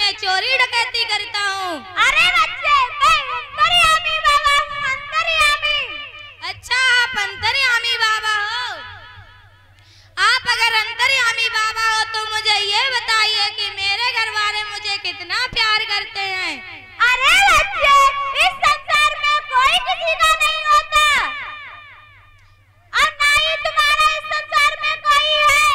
मैं चोरी डकैती करता हूँ। अरे बच्चे, मैं अंतर्यामी बाबा हूँ, अंतर्यामी। अच्छा, आप अंतर्यामी बाबा हो। आप अगर अंतर्यामी बाबा हो तो मुझे ये बताइए कि मेरे घर वाले मुझे कितना प्यार करते हैं। अरे बच्चे, इस संसार में कोई किसी का नहीं होता और ना ही तुम्हारा इस संसार में कोई है।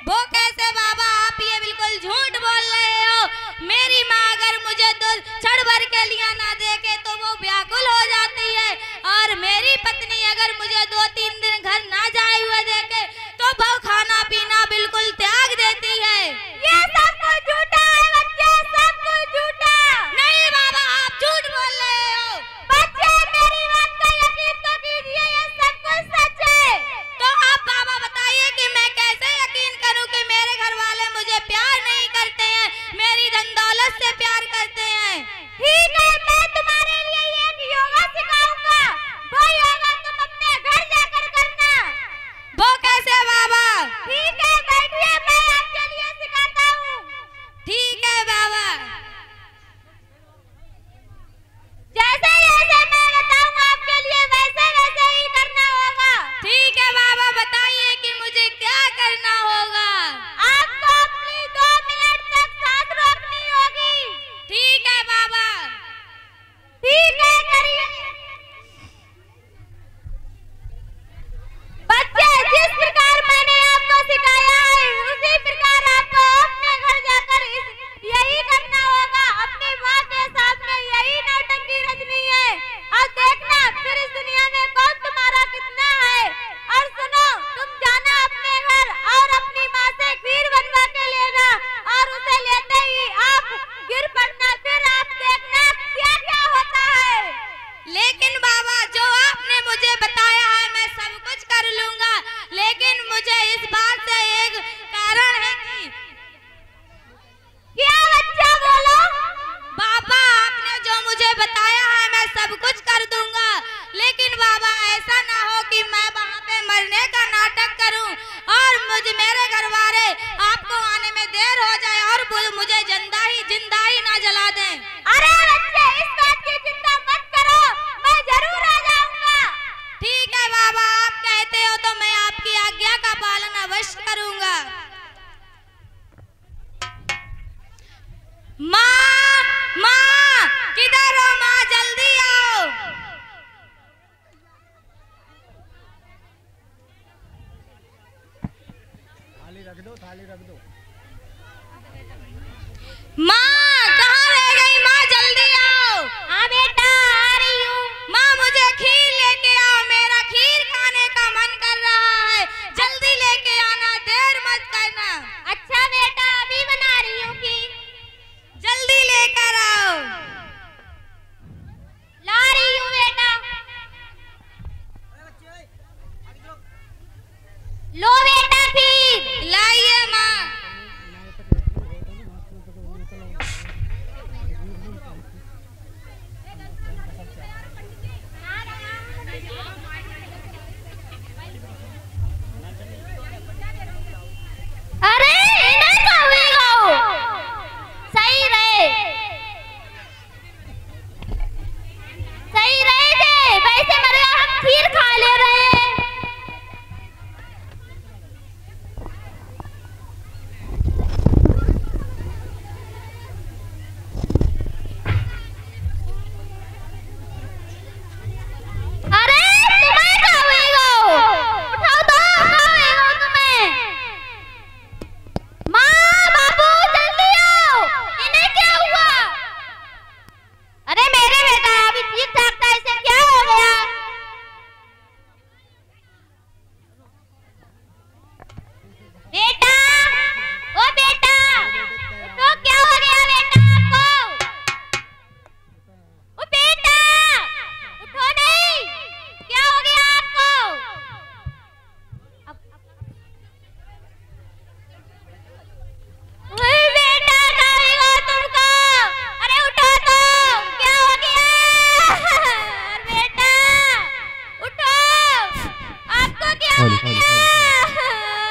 वो कैसे बाबा, आप ये बिल्कुल झूठ बोल रहे हो। मेरी माँ अगर मुझे तो क्षण भर के लिए ना देखे तो वो व्याकुल हो जाती है, और मेरी पत्नी अगर मुझे 2-3 दिन घर ना जाए हुए देखे तो वो खाना पीना बिल्कुल त्याग देती है। ये सब कुछ झूठा है बच्चे, सब कुछ झूठा। नहीं बाबा, आप झूठ बोल रहे हो। बच्चे, मेरी बात का यकीन तो कीजिए, ये सब कुछ सच है। तो आप बाबा बताइए कि मैं कैसे यकीन करूं कि मेरे घर वाले मुझे प्यार नहीं करते हैं, मेरी धन दौलत से प्यार करते हैं। ठीक है, मैं तुम्हारे लिए एक योगा सिखाऊंगा, वो योगा तुम अपने घर जाकर करना। वो कैसे बाबा? ठीक है, बैठिए, मैं आपके लिए सिखाता हूँ। ठीक है बाबा। जैसे जैसे मैं बताऊंगा आपके लिए वैसे वैसे ही करना होगा। ठीक है बाबा, बताइए कि मुझे क्या करना होगा। आपको अपनी 2 मिनट तक सांस रोकनी होगी। ठीक है बाबा। ठीक है, करिए। बच्चे, जिस प्रकार मैंने आपको सिखाया है उसी प्रकार आपको अपने घर जाकर यही करना होगा। अपनी माँ के सामने यही नौटंकी रचनी है और देखना फिर इस दुनिया में कौन तुम्हारा कितना है। और सुनो, तुम जाना अपने घर और अपनी माँ से खीर बनवा के लेना, और उसे लेते ही आप गिर पड़ना, फिर आप देखना क्या क्या होता है। लेकिन बाबा, जो आपने मुझे बताया है मैं सब कुछ कर लूंगा, लेकिन मुझे इस बात से एक कारण है कि क्या बच्चा बोलो? बाबा, आपने जो मुझे बताया है मैं सब कुछ कर दूंगा, लेकिन बाबा ऐसा ना हो कि मैं वहाँ पे मरने का नाटक करूं और मेरे घर वाले आपको आने में देर हो जाए और वो मुझे जिंदा ही ना जला दें। अरे बच्चे, इस बात की चिंता मत करो, मैं जरूर आ जाऊंगा। ठीक है बाबा, आप कहते हो तो मैं आपकी आज्ञा का पालन अवश्य करूंगा। माँ, माँ, किधर हो माँ, जल्दी आओ। थाली रख दो। माँ, कहाँ रह गई माँ, जल्दी आओ। हाँ बेटा, आ रही हूँ। माँ, मुझे खीर लेके आओ, मेरा खीर खाने का मन कर रहा है, जल्दी लेके आना, देर मत करना। अच्छा बेटा, अभी बना रही हूँ खीर। जल्दी लेकर आओ। ला रही हूँ बेटा। लो बेटा खीर। लाइए माँ। अरे इधर कहाँ हो? सही रहे थे, वैसे मरेगा, हम खीर खा ले रहे हैं। अरे तुम्हें क्या हुआ? उठाओ तो, क्या हुआ तुम्हें? माँ, बाबू, जल्दी आओ, इन्हें क्या हुआ? अरे मेरे बेटा अभी ठीक ठाक था, इसे क्या हो गया? बेटा, ओ बेटा, उठो, क्या हो गया बेटा आपको? ओ बेटा, उठो नहीं, क्या हो गया आपको? ओए बेटा, कहाँ हो तुमको? अरे उठो तो, क्या हो गया? बेटा, उठो, आपको क्या हो गया?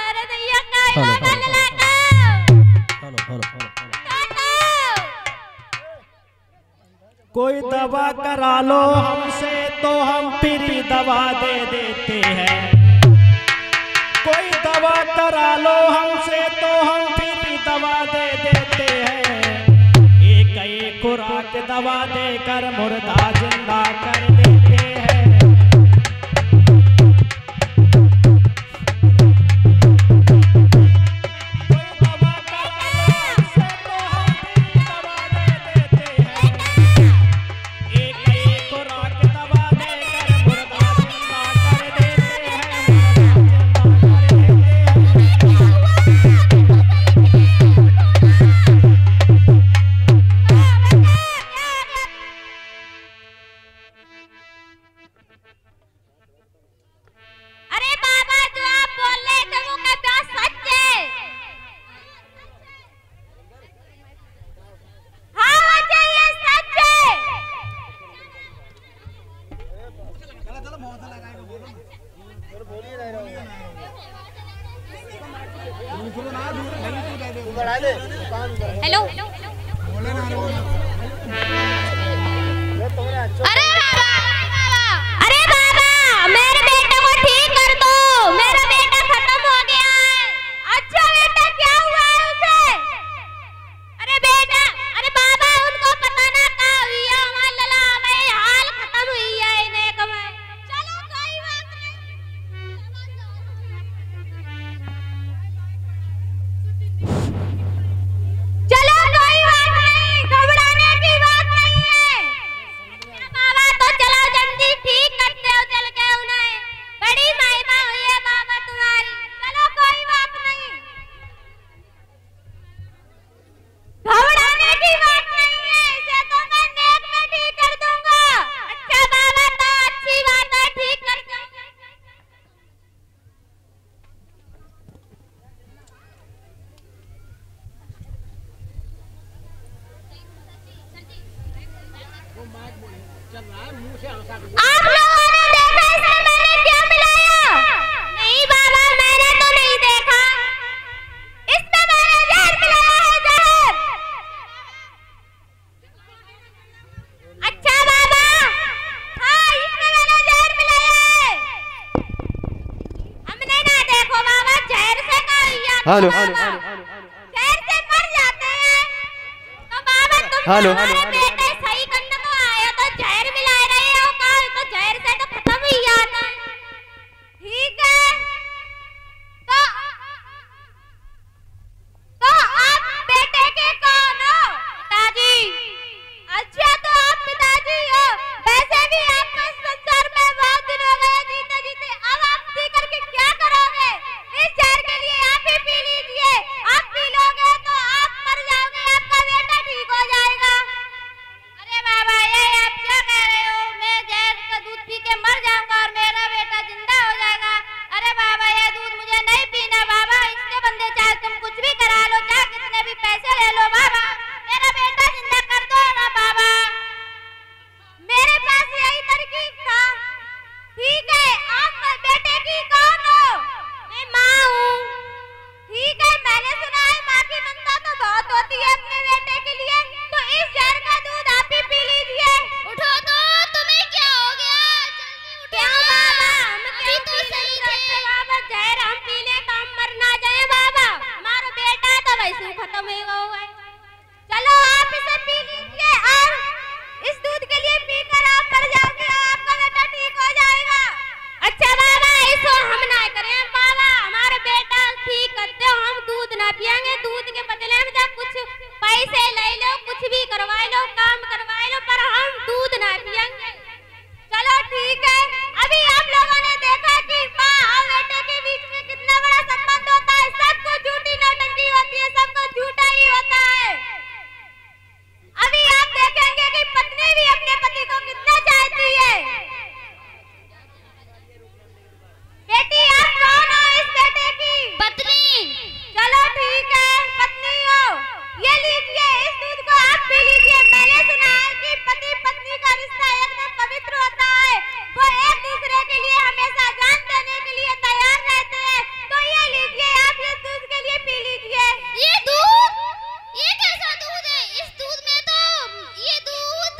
अरे दैया, कहाँ हो? हेलो। उठो तो। कोई दवा करा लो हमसे तो हम फ्री दवा दे देते हैं। कोई दवा करा लो हमसे तो हम फ्री दवा दे देते हैं। एक एक खुराक दवा देकर मुर्दा जिंदा कर देते हैं। हेलो अरे बाबा मेरे बेटे को ठीक कर दो, मेरा बेटा खत्म हो गया है। अच्छा बेटा क्या हुआ है उसे? अरे बेटा अरे बाबा उनको पता ना क्या हुई है, हमारा लला हमें हाल खत्म हुई है इन्हें कमाए। चलो कोई बात नहीं, चलो कोई बात नहीं, घबराने की बात नहीं है। बाबा तो चलो जल्दी ठीक करते हो चल के उन्हें, बड़ी महिमा हुई है बाबा तुम्हारी। चलो कोई बात नहीं, घबराने की बात नहीं है, इसे तो मैं नेक में ठीक कर दूंगा। अच्छा बाबा तो अच्छी बात है, ठीक कर दूंगा। आप लोगों ने देखा इसमें मैंने क्या मिलाया? नहीं बाबा मैंने तो नहीं देखा, इसमें मैंने जहर मिलाया है, जहर। अच्छा बाबा हाँ इसमें मैंने जहर मिलाया है। हमने ना देखो बाबा, जहर से का हुआ हेलो जहर से मर जाते हैं। तो बाबा तुम हमारे बेटे सही करने को आए हो तो जहर मिला रहे हो का? तो जहर से तो खत्म ही जाता है। ठीक है तो आप बेटे के कौन हो? पिताजी। अच्छा तो आप पिताजी हो, वैसे भी आपको इस संसार में बहुत दिन हो गए जीते जीते, अब आप जी करके क्या करोगे? इस जहर के लिए आप ही पी लीजिए, आप पी लोगे तो आप मर जाओगे, आपका बेटा ठीक हो जाएगा। अरे बाबा ये आप क्या कह रहे हो? मैं जहर का दूध पी के मर जाऊंगा और मेरा बेटा जिंदा हो जाएगा। अरे बाबा ये दूध मुझे नहीं पीना बाबा, इसके बंदे चाहे तुम कुछ भी करा लो, चाहे कितने भी पैसे ले लो बाबा, मेरा बेटा जिंदा कर दो ना बाबा। मेरे पास यही तरकीब था। ठीक है आप बेटे की कौन हो? मैं माँ हूँ। ठीक है मैंने सुना है माँ की ममता तो बहुत होती है अपने बेटे के लिए, तो इस जहर का दूध आप ही पी लीजिए। उठो तो, तुम्हें क्या हो गया? क्या बाबा हम अभी तो सही थे बाबा, जहर हम पी ले तो हम मर ना जाए बाबा, हमारा बेटा तो वैसे ही खत्म हो गया है। चलो आप इसे पी लीजिए और इस दूध के लिए पीकर आप मर जाओगे, आपका बेटा ठीक हो जाएगा। अच्छा बाबा ऐसा हम ना करें बाबा, हमारा बेटा ठीक करते हो, हम दूध ना पिएंगे, दूध के बदले में जब कुछ पैसे ले लो, कुछ भी करवा लो, काम करवा लो, पर हम दूध ना पिएंगे। चलो ठीक है। अभी आप लोगों ने देखा कि माँ और बेटे के बीच में कितना बड़ा संबंध होता है, सबको झूठी नौटंकी होती है, सबको झूठा ही होता है। अभी आप देखेंगे कि पत्नी भी अपने पति को कितना चाहती है। बेटी आप कौन हो इस बेटे की? पत्नी। चलो ठीक है पत्नी हो, ये लीजिए इस दूध को आप पी लीजिए। मैंने सुना है कि पति पत्नी का रिश्ता एकदम पवित्र होता है, वो एक दूसरे के लिए हमेशा जान देने के लिए तैयार रहते हैं। तो ये लीजिए आप इस दूध के लिए पी लीजिए। ये दूध? ये कैसा दूध है? इस दूध में तो ये दूध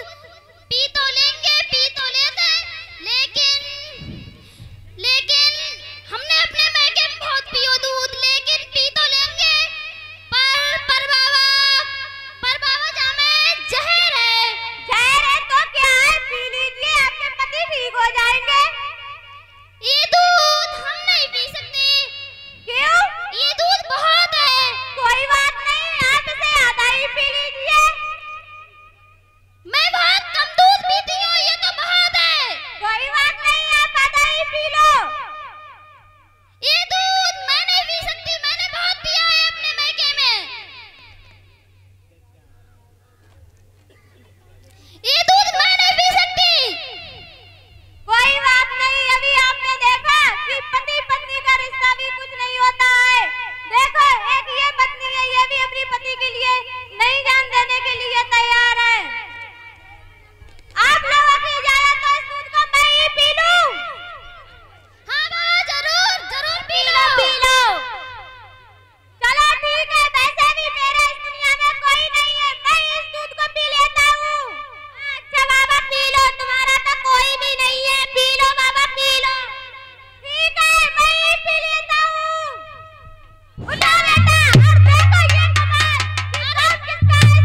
उठो बेटा, और देखो ये कमाल, ये कौन किसका है?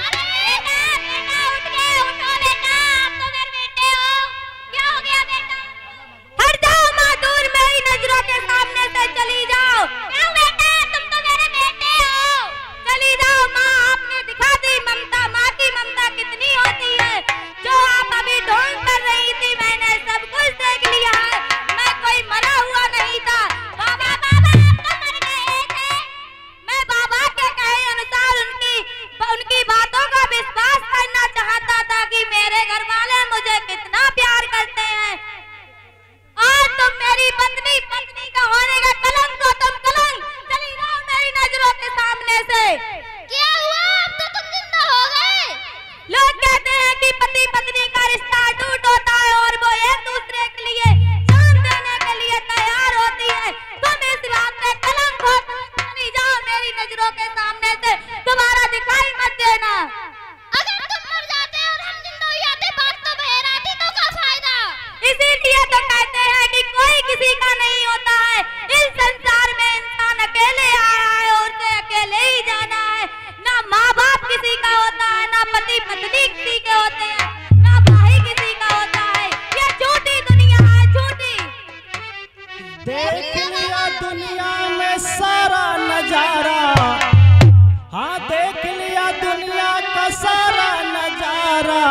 अरे बेटा, बेटा उठ गए, उठो बेटा, आप तो मेरे बेटे हो। क्या हो गया बेटा? हट जाओ माँ, दूर मेरी नजरों के सामने से चली जाओ। क्यों बेटा, तुम तो मेरे बेटे हो। चली जाओ माँ, आपने दिखा दी ममता, माँ की ममता कितनी होती है। जो आप अभी ढोंग कर रही थी, मैंने सब कुछ देख लिया है। मैं कोई मरा हुआ नहीं था। बाबा बाबा आप तो मर गए थे। मैं बाबा के कहे अनुसार उनकी बातों का विश्वास करना चाहता था कि मेरे घर वाले मुझे कितना प्यार करते हैं। और तुम मेरी पत्नी का होने का कलंक हो, तुम कलंक। चली जाओ मेरी नजरों के सामने से। क्या हुआ, अब तो तुम जिंदा हो गए। लोग कहते हैं कि पति पत्नी का रिश्ता अटूट होता है और वो एक दूसरे के लिए जान देने के लिए तैयार होती है। तुम इस बात पे कलंक हो, चली जाओ मेरी नजरों के सामने से, दोबारा दिखाई मत देना। अगर तुम मर जाते और हम जिंदा हो जाते, बात तो बहरा थी, तो क्या फायदा। इसीलिए तो कहते हैं कि कोई किसी का नहीं होता है। इस संसार में इंसान अकेले आया है और उसे अकेले ही जाना है। ना माँ बाप किसी का होता है, ना पति पत्नी किसी के होते हैं, ना भाई किसी का होता है। ये झूठी दुनिया है, झूठी। देख लिया दुनिया में सारा नजारा, हाँ देख लिया दुनिया का सारा नजारा।